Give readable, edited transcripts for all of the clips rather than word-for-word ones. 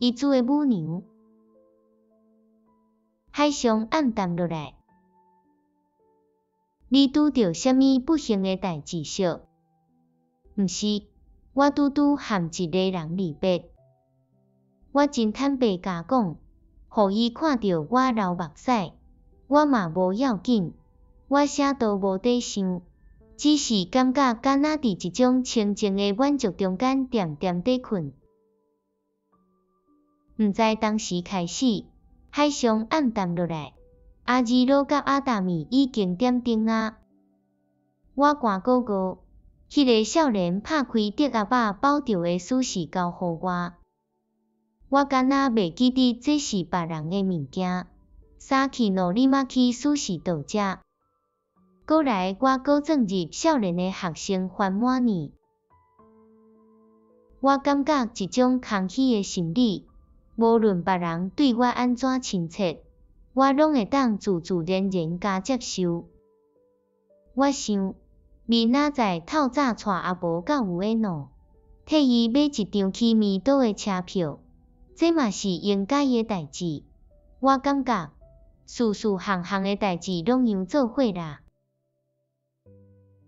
伊煮的母娘。海上暗淡落来，你拄着啥物不幸的代志烧？毋是，我拄拄和一个人离别。我真坦白甲讲，互伊看到我流目屎，我嘛无要紧，我啥都无在想，只是感觉敢若伫一种清静的满足中间点点在困。毋知当时开始，海上暗淡落来，阿二佬甲阿达米已经点灯啊。我寒怣怣，迄个少年拍开竹鸭仔包着的锁匙交互我。我敢若袂记得这是别人的物件，衫去路立马去锁匙倒遮。过来，我搁转入少年的学生番满年。我感觉一种空虚的心理，无论别人对我安怎亲切，我拢会当自自然然甲接受。我想，明仔载透早带阿婆到有诶路，替伊买一张去弥岛的车票。这嘛是应该的代志，我感觉，事事项项的代志拢样做伙啦。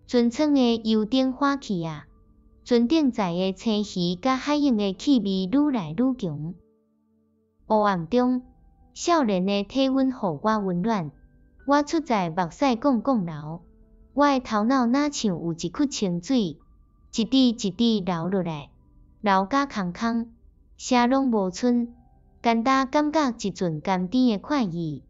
船舱的油灯火去啊，船顶载的青鱼甲海涌的气味愈来愈强。黑暗中，少年的体温互我温暖，我出在目屎滉滉流，我的头脑若像有一窟清水，一滴一滴流落来，流甲空空。啥拢无剩，简单感觉一阵甘甜的快意。